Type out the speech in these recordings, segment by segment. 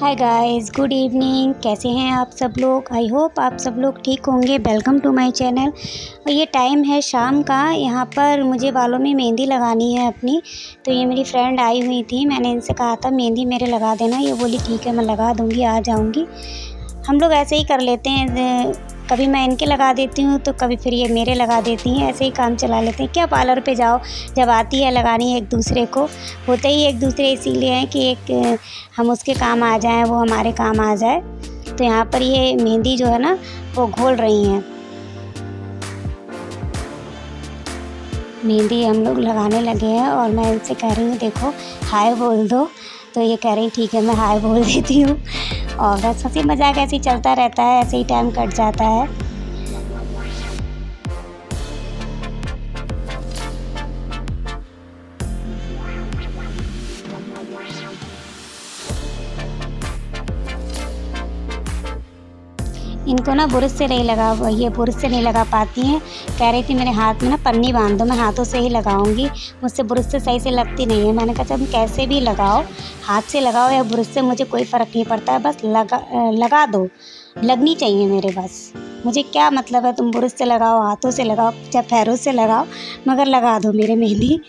Hi guys, good evening. कैसे हैं आप सब लोग? आई होप आप सब लोग ठीक होंगे। Welcome to my channel. और ये टाइम है शाम का। यहाँ पर मुझे बालों में मेहंदी लगानी है अपनी। तो ये मेरी फ्रेंड आई हुई थी, मैंने इनसे कहा था मेहंदी मेरे लगा देना। ये बोली ठीक है, मैं लगा दूँगी, आ जाऊँगी। हम लोग ऐसे ही कर लेते हैं, कभी मैं इनके लगा देती हूँ तो कभी फिर ये मेरे लगा देती हैं। ऐसे ही काम चला लेते हैं। क्या पार्लर पे जाओ, जब आती है लगानी एक दूसरे को, होते ही एक दूसरे इसीलिए हैं कि एक हम उसके काम आ जाएं, वो हमारे काम आ जाए। तो यहाँ पर ये मेहंदी जो है ना वो घोल रही हैं। मेहंदी हम लोग लगाने लगे हैं और मैं इनसे कह रही हूँ देखो हाय बोल दो। तो ये कह रही ठीक है, मैं हाय बोल देती हूँ। और बस हंसी मजाक ऐसे ही चलता रहता है, ऐसे ही टाइम कट जाता है। इनको ना बुरुश से नहीं लगा, ये बुरुश से नहीं लगा पाती हैं। कह रही थी मेरे हाथ में ना पन्नी बांध दो, मैं हाथों से ही लगाऊंगी, मुझसे बुरुश से सही से लगती नहीं है। मैंने कहा तुम कैसे भी लगाओ, हाथ से लगाओ या बुरुश से, मुझे कोई फ़र्क नहीं पड़ता है, बस लगा दो, लगनी चाहिए मेरे बस। मुझे क्या मतलब है तुम बुरुश से लगाओ, हाथों से लगाओ, चाहे पैरों से लगाओ, मगर लगा दो मेरे मेहंदी।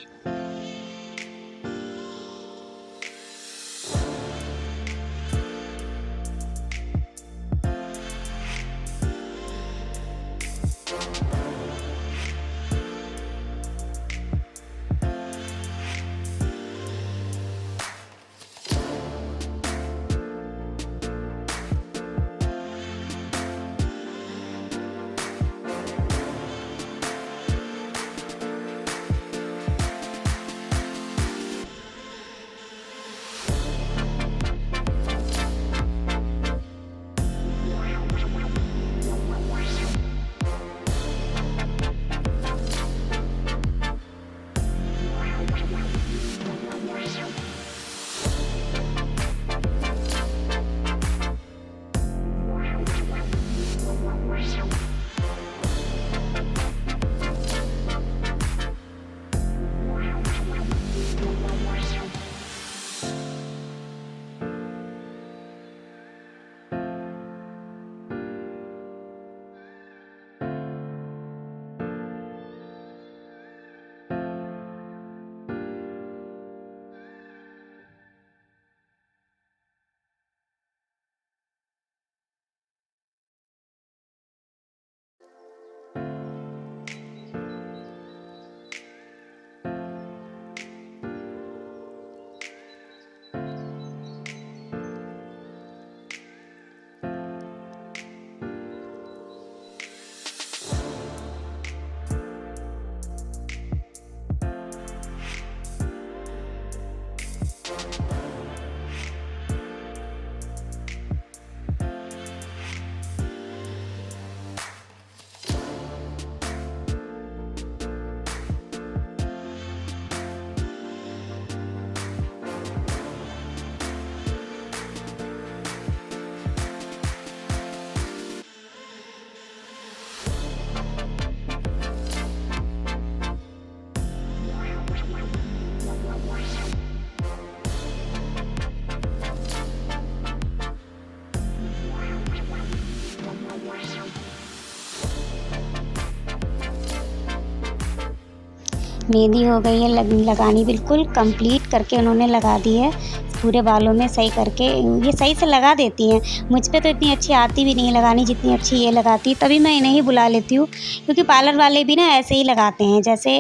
मेहंदी हो गई है लगानी, बिल्कुल कंप्लीट करके उन्होंने लगा दी है पूरे बालों में, सही करके ये सही से लगा देती हैं। मुझ पे तो इतनी अच्छी आती भी नहीं है लगानी जितनी अच्छी ये लगाती, तभी मैं इन्हें ही बुला लेती हूँ। क्योंकि पार्लर वाले भी ना ऐसे ही लगाते हैं, जैसे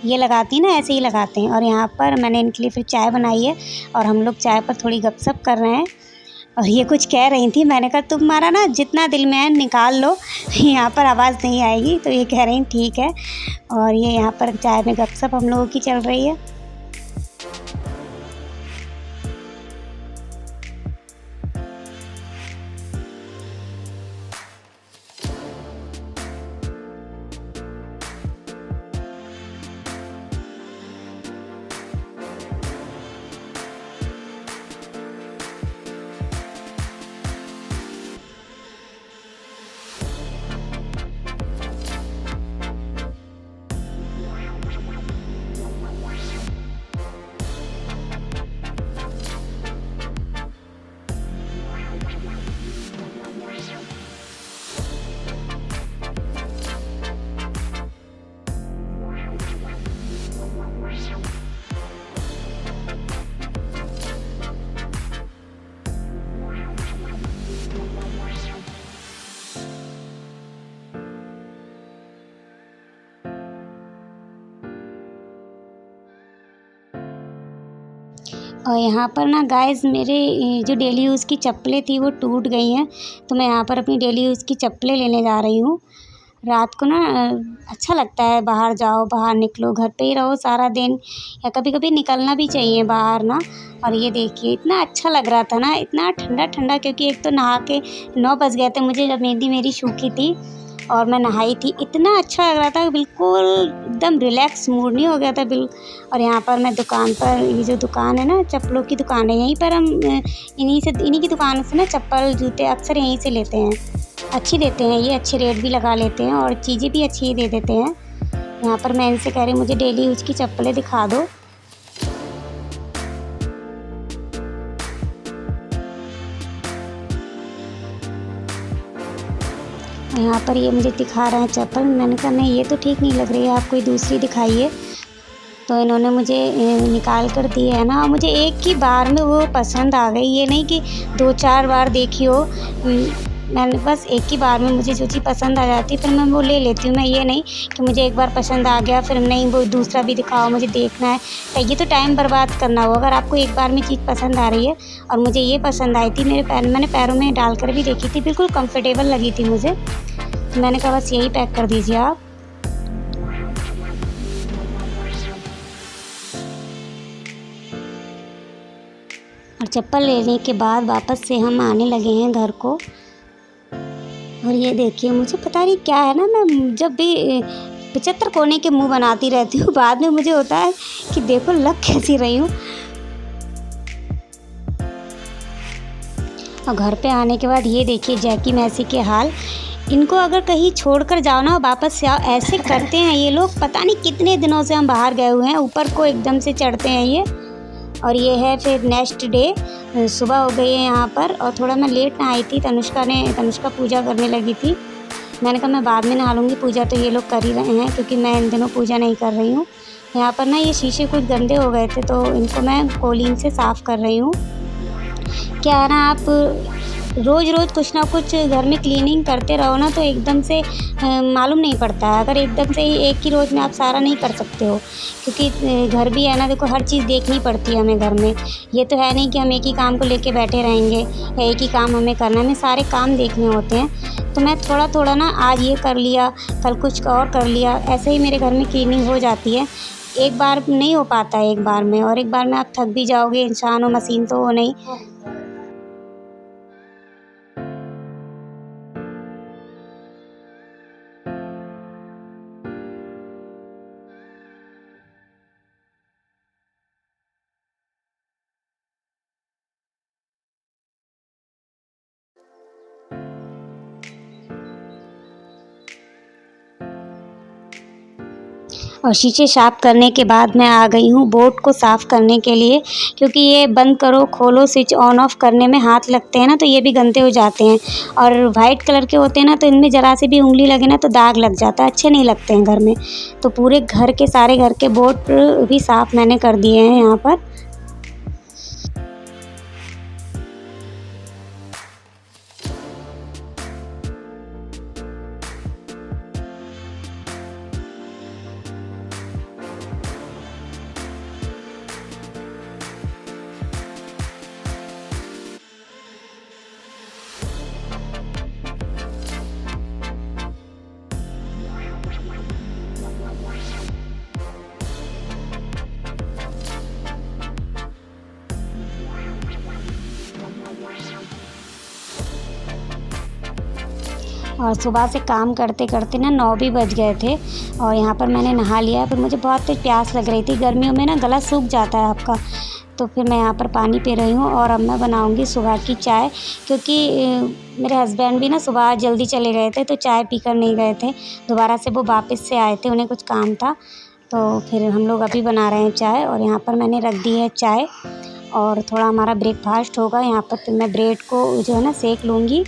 ये लगाती हैं ना ऐसे ही लगाते हैं। और यहाँ पर मैंने इनके लिए फिर चाय बनाई है और हम लोग चाय पर थोड़ी गपशप कर रहे हैं। और ये कुछ कह रही थी, मैंने कहा तुम्हारा ना जितना दिल में है निकाल लो, यहाँ पर आवाज़ नहीं आएगी। तो ये कह रही ठीक है। और ये यहाँ पर चाय में गपशप हम लोगों की चल रही है। और यहाँ पर ना गाइस मेरे जो डेली यूज़ की चप्पलें थी वो टूट गई हैं, तो मैं यहाँ पर अपनी डेली यूज़ की चप्पलें लेने जा रही हूँ। रात को ना अच्छा लगता है बाहर जाओ, बाहर निकलो, घर पे ही रहो सारा दिन या कभी-कभी निकलना भी चाहिए बाहर ना। और ये देखिए इतना अच्छा लग रहा था ना, इतना ठंडा-ठंडा, क्योंकि एक तो नहा के 9 बज गए थे मुझे जब मेहंदी मेरी सूखी थी और मैं नहाई थी। इतना अच्छा लग रहा था, बिल्कुल एकदम रिलैक्स मूड नहीं हो गया था और यहाँ पर मैं दुकान पर, ये जो दुकान है ना चप्पलों की दुकान है, यहीं पर हम इन्हीं की दुकान से ना चप्पल जूते अक्सर यहीं से लेते हैं। अच्छी देते हैं ये, अच्छे रेट भी लगा लेते हैं और चीज़ें भी अच्छी ही दे देते हैं। यहाँ पर मैं इनसे कह रही मुझे डेली यूज़ की चप्पलें दिखा दो। यहाँ पर ये मुझे दिखा रहे हैं चप्पल, मैंने कहा नहीं ये तो ठीक नहीं लग रही है, आप कोई दूसरी दिखाइए। तो इन्होंने मुझे निकाल कर दी है ना, और मुझे एक ही बार में वो पसंद आ गई, ये नहीं कि 2-4 बार देखी हो। मैंने बस एक ही बार में मुझे जो चीज़ पसंद आ जाती है फिर मैं वो ले लेती हूँ। मैं ये नहीं कि मुझे एक बार पसंद आ गया फिर नहीं वो दूसरा भी दिखाओ, मुझे देखना है, तो ये तो टाइम बर्बाद करना हो। अगर आपको एक बार में चीज़ पसंद आ रही है, और मुझे ये पसंद आई थी, मैंने पैरों में डाल कर भी देखी थी, बिल्कुल कम्फ़र्टेबल लगी थी मुझे, तो मैंने कहा बस यही पैक कर दीजिए आप। और चप्पल लेने के बाद वापस से हम आने लगे हैं घर को। और ये देखिए मुझे पता नहीं क्या है ना, मैं जब भी 75 कोने के मुँह बनाती रहती हूँ, बाद में मुझे होता है कि देखो लग कैसी रही हूँ। और घर पे आने के बाद ये देखिए जैकी मैसी के हाल, इनको अगर कहीं छोड़कर जाओ ना वापस से आओ, ऐसे करते हैं ये लोग। पता नहीं कितने दिनों से हम बाहर गए हुए हैं, ऊपर को एकदम से चढ़ते हैं ये। और ये है फिर नेक्स्ट डे, सुबह हो गई है यहाँ पर, और थोड़ा मैं लेट ना आई थी, तनुष्का पूजा करने लगी थी। मैंने कहा मैं बाद में नहा लूँगी, पूजा तो ये लोग कर ही रहे हैं, क्योंकि मैं इन दिनों पूजा नहीं कर रही हूँ। यहाँ पर ना ये शीशे कुछ गंदे हो गए थे, तो इनको मैं कोलीन से साफ़ कर रही हूँ। क्या है ना, आप रोज़ रोज़ कुछ ना कुछ घर में क्लीनिंग करते रहो ना, तो एकदम से मालूम नहीं पड़ता है। अगर एकदम से ही एक ही रोज़ में आप सारा नहीं कर सकते हो, क्योंकि घर भी है ना, देखो हर चीज़ देखनी पड़ती है हमें घर में। ये तो है नहीं कि हम एक ही काम को लेके बैठे रहेंगे या एक ही काम हमें करना है, हमें सारे काम देखने होते हैं। तो मैं थोड़ा थोड़ा ना, आज ये कर लिया, कल कुछ और कर लिया, ऐसे ही मेरे घर में क्लीनिंग हो जाती है। एक बार नहीं हो पाता है एक बार में, और एक बार में आप थक भी जाओगे, इंसान हो मशीन तो हो नहीं। और शीशे साफ़ करने के बाद मैं आ गई हूँ बोर्ड को साफ़ करने के लिए, क्योंकि ये बंद करो खोलो स्विच ऑन ऑफ़ करने में हाथ लगते हैं ना, तो ये भी गंदे हो जाते हैं। और वाइट कलर के होते हैं ना, तो इनमें ज़रा से भी उंगली लगे ना तो दाग लग जाता है, अच्छे नहीं लगते हैं घर में। तो पूरे घर के सारे घर के बोर्ड भी साफ़ मैंने कर दिए हैं यहाँ पर। और सुबह से काम करते करते ना 9 भी बज गए थे, और यहाँ पर मैंने नहा लिया। फिर मुझे बहुत तेज़ प्यास लग रही थी, गर्मियों में ना गला सूख जाता है आपका, तो फिर मैं यहाँ पर पानी पी रही हूँ। और अब मैं बनाऊँगी सुबह की चाय, क्योंकि मेरे हस्बैंड भी ना सुबह जल्दी चले गए थे, तो चाय पीकर नहीं गए थे, दोबारा से वो वापस से आए थे, उन्हें कुछ काम था। तो फिर हम लोग अभी बना रहे हैं चाय, और यहाँ पर मैंने रख दी है चाय, और थोड़ा हमारा ब्रेकफास्ट होगा यहाँ पर। फिर मैं ब्रेड को जो है ना सेक लूँगी।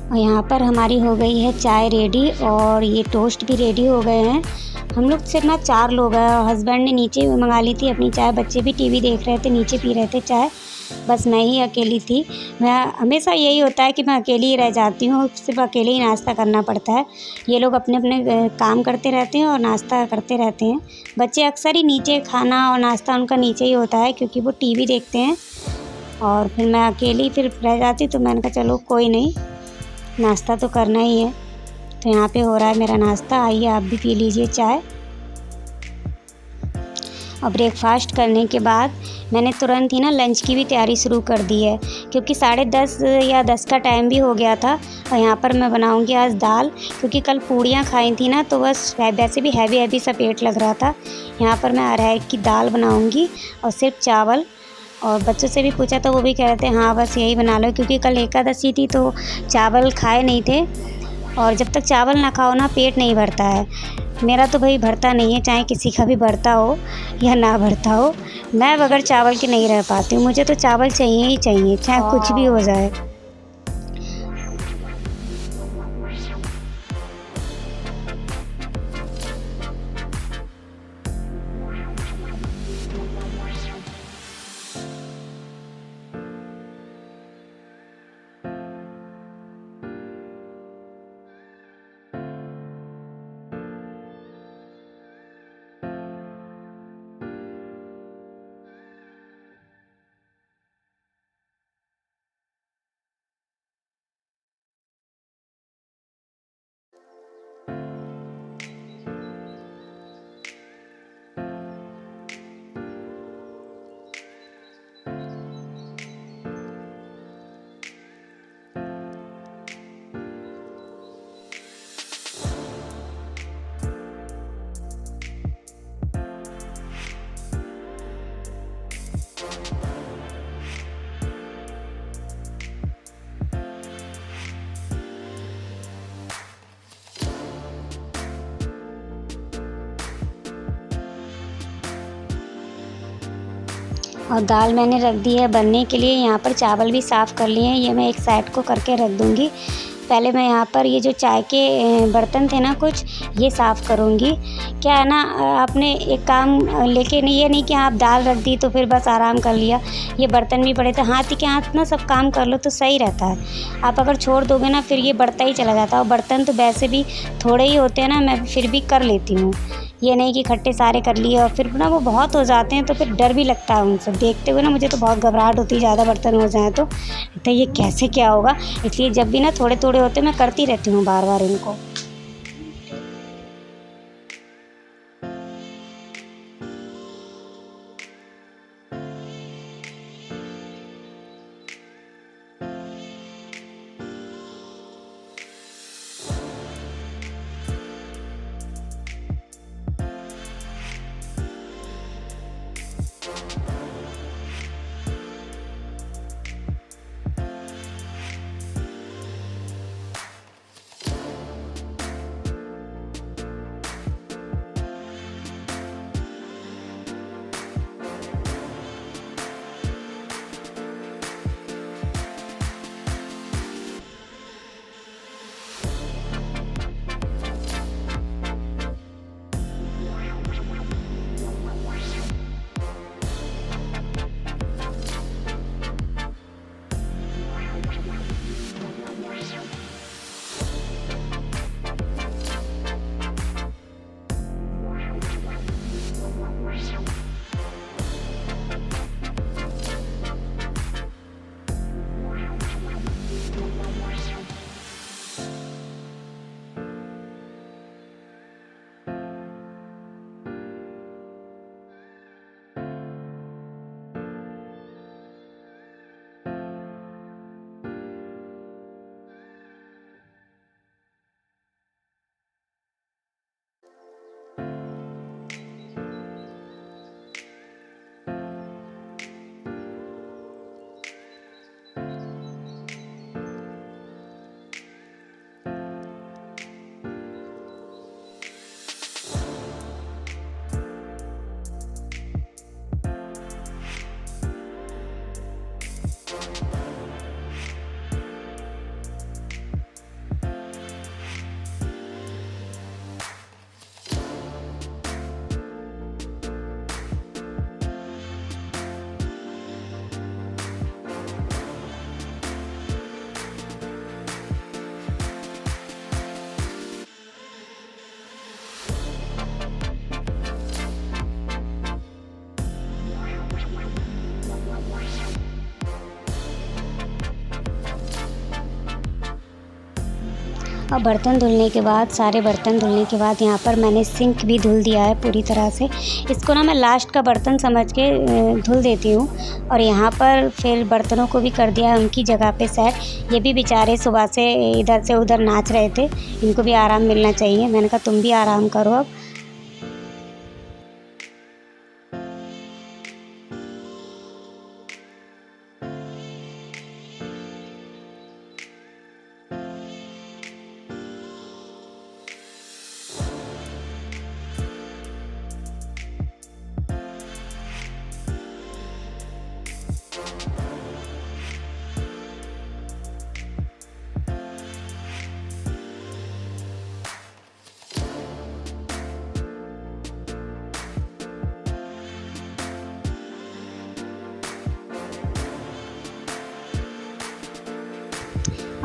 और यहाँ पर हमारी हो गई है चाय रेडी और ये टोस्ट भी रेडी हो गए हैं। हम लोग सिर्फ ना 4 लोग हैं और हस्बैंड ने नीचे मंगा ली थी अपनी चाय। बच्चे भी टीवी देख रहे थे, नीचे पी रहे थे चाय। बस मैं ही अकेली थी। मैं हमेशा यही होता है कि मैं अकेली ही रह जाती हूँ, सिर्फ अकेले ही नाश्ता करना पड़ता है। ये लोग अपने-अपने काम करते रहते हैं और नाश्ता करते रहते हैं। बच्चे अक्सर ही नीचे खाना और नाश्ता उनका नीचे ही होता है क्योंकि वो टीवी देखते हैं और फिर मैं अकेली फिर रह जाती, तो मैंने कहा चलो कोई नहीं, नाश्ता तो करना ही है। तो यहाँ पे हो रहा है मेरा नाश्ता, आइए आप भी पी लीजिए चाय। और ब्रेकफ़ास्ट करने के बाद मैंने तुरंत ही ना लंच की भी तैयारी शुरू कर दी है क्योंकि 10:30 या 10 का टाइम भी हो गया था। और यहाँ पर मैं बनाऊँगी आज दाल, क्योंकि कल पूड़ियाँ खाई थी ना, तो बस वैसे भी हैवी सा पेट लग रहा था। यहाँ पर मैं अरहर की दाल बनाऊँगी और सिर्फ चावल। और बच्चों से भी पूछा तो वो भी कह रहे थे हाँ बस यही बना लो, क्योंकि कल एकादशी थी तो चावल खाए नहीं थे। और जब तक चावल ना खाओ ना पेट नहीं भरता है। मेरा तो भाई भरता नहीं है, चाहे किसी का भी भरता हो या ना भरता हो। मैं बगैर चावल के नहीं रह पाती हूँ, मुझे तो चावल चाहिए ही चाहिए, चाहे कुछ भी हो जाए। और दाल मैंने रख दी है बनने के लिए। यहाँ पर चावल भी साफ़ कर लिए हैं, ये मैं एक साइड को करके रख दूँगी। पहले मैं यहाँ पर ये जो चाय के बर्तन थे ना कुछ, ये साफ़ करूँगी। क्या है ना, आपने एक काम लेके नहीं, ये नहीं कि आप दाल रख दी तो फिर बस आराम कर लिया। ये बर्तन भी पड़े थे, हाथ ही के हाथ ना सब काम कर लो तो सही रहता है। आप अगर छोड़ दोगे ना फिर ये बढ़ता ही चला जाता है। और बर्तन तो वैसे भी थोड़े ही होते हैं ना, मैं फिर भी कर लेती हूँ। ये नहीं कि इकट्ठे सारे कर लिए और फिर ना वो बहुत हो जाते हैं तो फिर डर भी लगता है उन सब देखते हुए ना, मुझे तो बहुत घबराहट होती है ज़्यादा बर्तन हो जाएँ तो ये कैसे क्या होगा। इसलिए जब भी ना थोड़े-थोड़े होते हैं मैं करती रहती हूँ बार-बार इनको। और बर्तन धुलने के बाद, सारे बर्तन धुलने के बाद यहाँ पर मैंने सिंक भी धुल दिया है पूरी तरह से। इसको ना मैं लास्ट का बर्तन समझ के धुल देती हूँ। और यहाँ पर फिर बर्तनों को भी कर दिया है उनकी जगह पे सेट। ये भी बेचारे सुबह से इधर से उधर नाच रहे थे, इनको भी आराम मिलना चाहिए। मैंने कहा तुम भी आराम करो अब।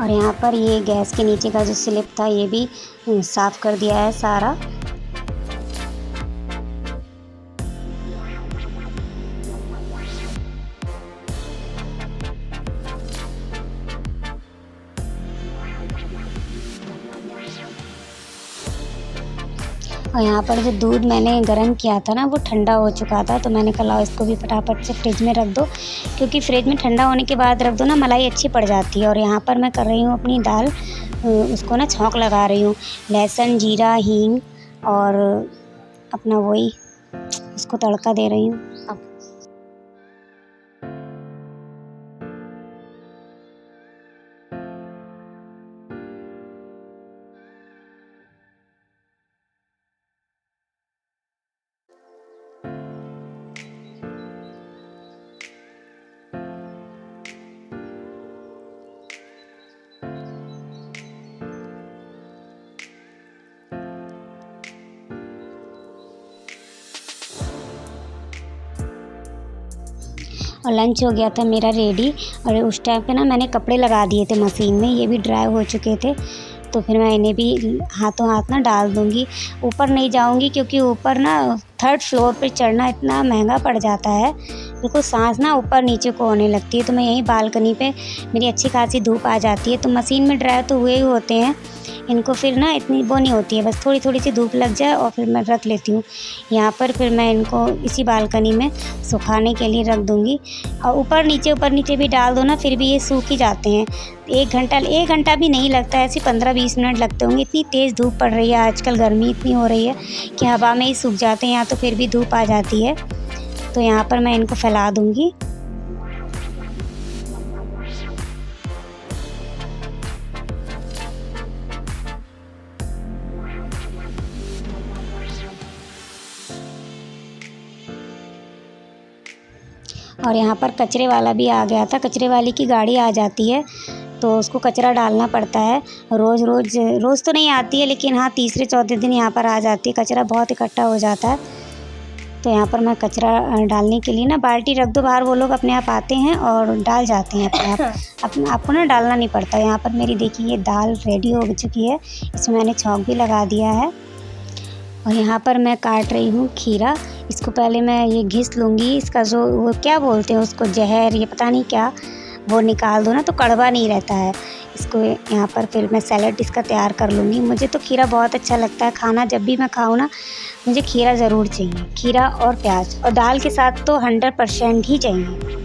और यहाँ पर ये गैस के नीचे का जो स्लिप था ये भी साफ़ कर दिया है सारा। और यहाँ पर जो दूध मैंने गर्म किया था ना वो ठंडा हो चुका था, तो मैंने कहा लाओ इसको भी फटाफट से फ्रिज में रख दो, क्योंकि फ्रिज में ठंडा होने के बाद रख दो ना मलाई अच्छी पड़ जाती है। और यहाँ पर मैं कर रही हूँ अपनी दाल, उसको ना छौंक लगा रही हूँ, लहसुन जीरा हींग और अपना वही उसको तड़का दे रही हूँ। और लंच हो गया था मेरा रेडी। और उस टाइम पे ना मैंने कपड़े लगा दिए थे मशीन में, ये भी ड्राई हो चुके थे, तो फिर मैं इन्हें भी हाथों हाथ ना डाल दूँगी। ऊपर नहीं जाऊँगी क्योंकि ऊपर ना 3rd फ्लोर पे चढ़ना इतना महंगा पड़ जाता है, बिल्कुल सांस ना ऊपर नीचे को होने लगती है। तो मैं यहीं बालकनी पे, मेरी अच्छी खासी धूप आ जाती है, तो मशीन में ड्राई तो हुए ही होते हैं, इनको फिर ना इतनी वो नहीं होती है, बस थोड़ी थोड़ी सी धूप लग जाए और फिर मैं रख लेती हूँ यहाँ पर। फिर मैं इनको इसी बालकनी में सुखाने के लिए रख दूँगी। और ऊपर नीचे भी डाल दो ना फिर भी ये सूख ही जाते हैं। 1 घंटा भी नहीं लगता है, ऐसे 15-20 मिनट लगते होंगे। इतनी तेज़ धूप पड़ रही है आजकल, गर्मी इतनी हो रही है कि हवा में ही सूख जाते हैं, यहाँ तो फिर भी धूप आ जाती है। तो यहाँ पर मैं इनको फैला दूँगी। और यहाँ पर कचरे वाला भी आ गया था, कचरे वाले की गाड़ी आ जाती है तो उसको कचरा डालना पड़ता है। रोज़ तो नहीं आती है, लेकिन हाँ तीसरे चौथे दिन यहाँ पर आ जाती है। कचरा बहुत इकट्ठा हो जाता है, तो यहाँ पर मैं कचरा डालने के लिए ना बाल्टी रख दो बाहर, वो लोग अपने आप आते हैं और डाल जाते हैं अपने आप। आपको ना डालना नहीं पड़ता। यहाँ पर मेरी देखिए ये दाल रेडी हो चुकी है, इसमें मैंने छौंक भी लगा दिया है। और यहाँ पर मैं काट रही हूँ खीरा। इसको पहले मैं ये घिस लूँगी, इसका जो वो क्या बोलते हैं उसको, जहर, ये पता नहीं क्या, वो निकाल दो ना तो कड़वा नहीं रहता है। इसको यहाँ पर फिर मैं सैलेड इसका तैयार कर लूँगी। मुझे तो खीरा बहुत अच्छा लगता है खाना, जब भी मैं खाऊँ ना मुझे खीरा ज़रूर चाहिए, खीरा और प्याज, और दाल के साथ तो 100% ही चाहिए।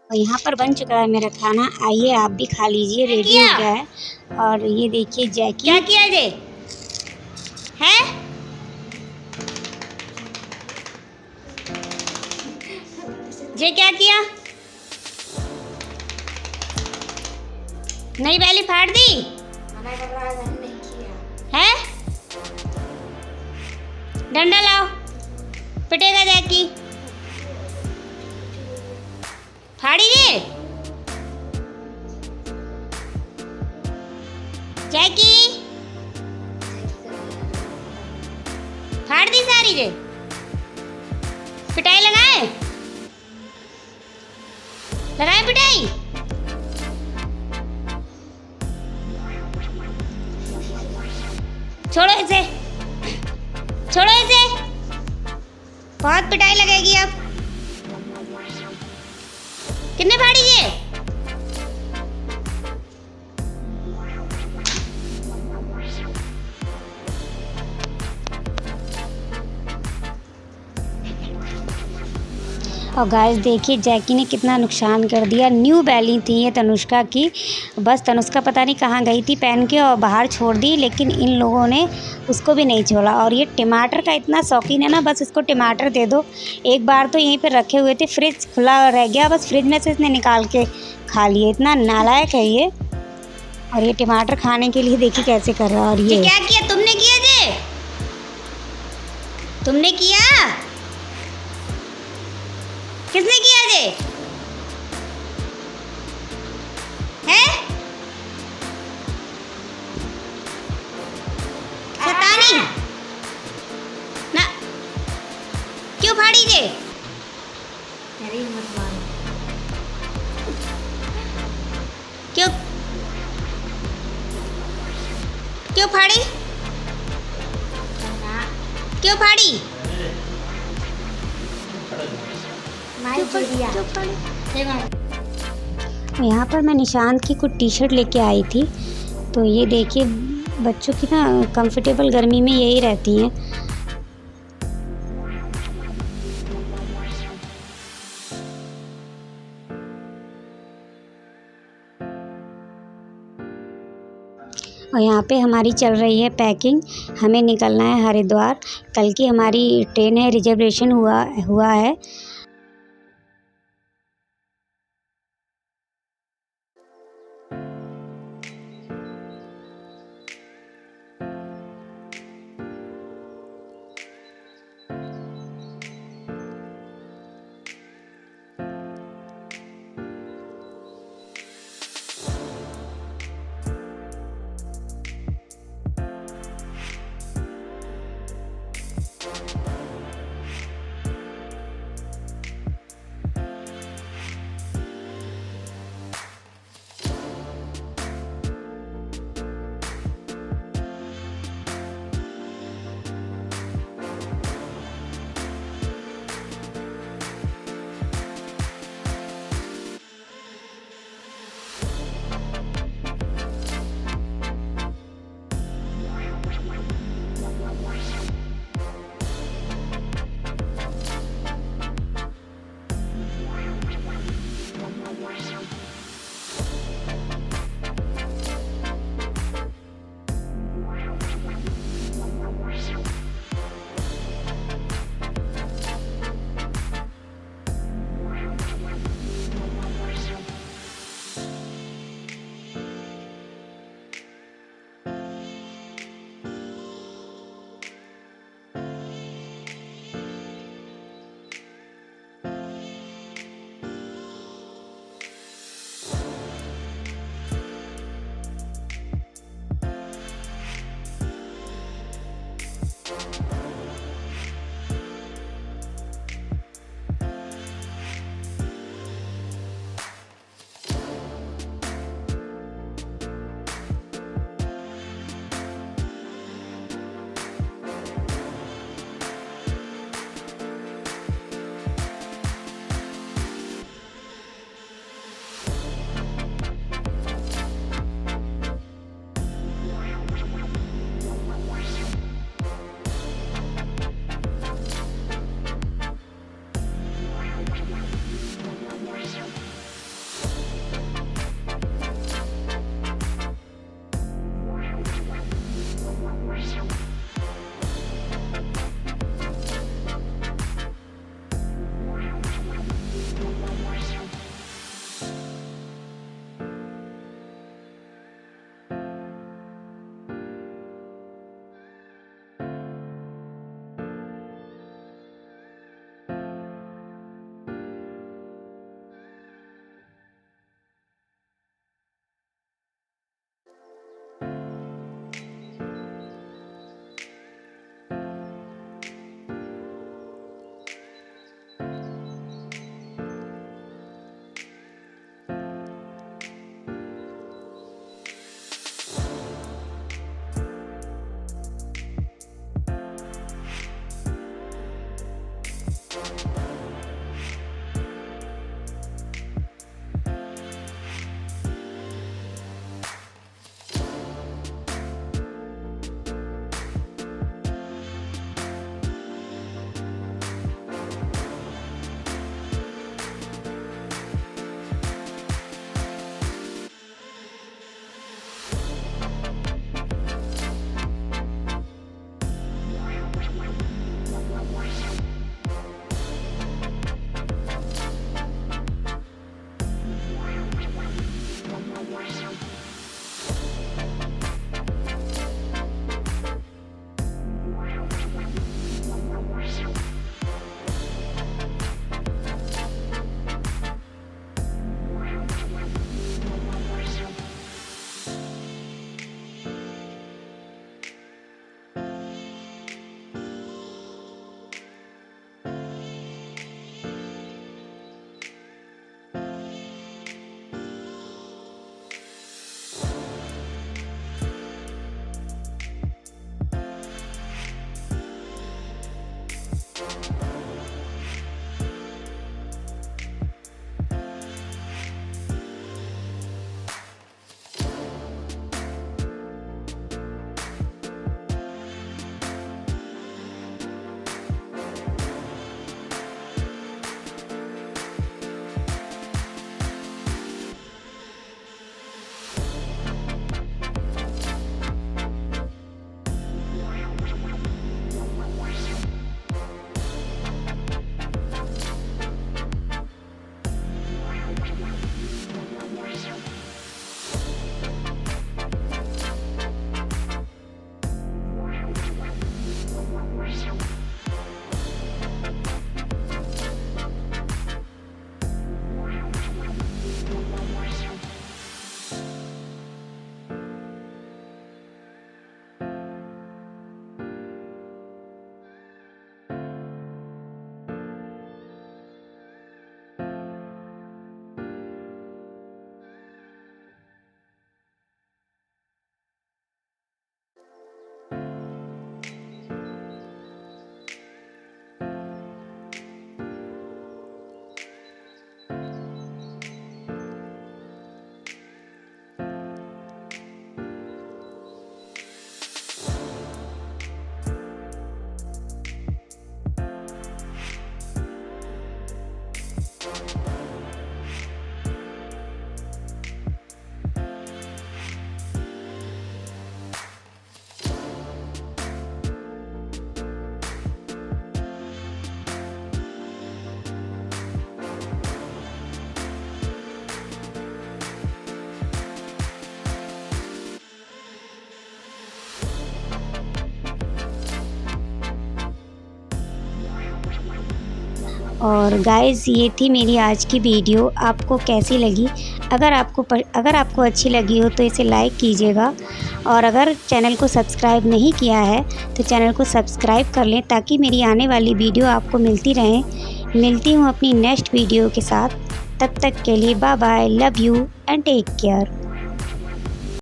और यहाँ पर बन चुका है मेरा खाना, आइए आप भी खा लीजिए, रेडी हो गया है। और ये देखिए जैकी, क्या किया जे है? जे क्या किया? नहीं बैली फाड़ दी है? डंडा लाओ, पिटेगा जैकी। फाड़ी दे जैकी, फाड़ दी सारी रे। पिटाई लगाए, लगाए पिटाई। छोड़ो इसे, छोड़ो इसे, बहुत पिटाई लगेगी अब। कितने फाड़ी ये? और गाइस देखिए जैकी ने कितना नुकसान कर दिया। न्यू बैली थी ये तनुष्का की, बस तनुष्का पता नहीं कहाँ गई थी पहन के और बाहर छोड़ दी, लेकिन इन लोगों ने उसको भी नहीं छोड़ा। और ये टमाटर का इतना शौकीन है ना, बस इसको टमाटर दे दो। एक बार तो यहीं पे रखे हुए थे, फ्रिज खुला रह गया, बस फ्रिज में से इसने निकाल के खा लिए। इतना नालायक है ये। और ये टमाटर खाने के लिए देखिए कैसे कर रहा है। और ये क्या किया तुमने? किया जे तुमने किया? किसने किया जे? है शैतानी ना, क्यों फाड़ी जे? क्यों क्यों फाड़ी? क्यों फाड़ी? यहाँ पर मैं निशांत की कुछ टी शर्ट लेके आई थी, तो ये देखिए बच्चों की ना कंफर्टेबल गर्मी में यही रहती हैं। और यहाँ पे हमारी चल रही है पैकिंग, हमें निकलना है हरिद्वार। कल की हमारी ट्रेन है, रिजर्वेशन हुआ है। और गाइस ये थी मेरी आज की वीडियो। आपको कैसी लगी? अगर आपको अच्छी लगी हो तो इसे लाइक कीजिएगा, और अगर चैनल को सब्सक्राइब नहीं किया है तो चैनल को सब्सक्राइब कर लें ताकि मेरी आने वाली वीडियो आपको मिलती रहें। मिलती हूँ अपनी नेक्स्ट वीडियो के साथ। तब तक के लिए bye bye, love you and take care.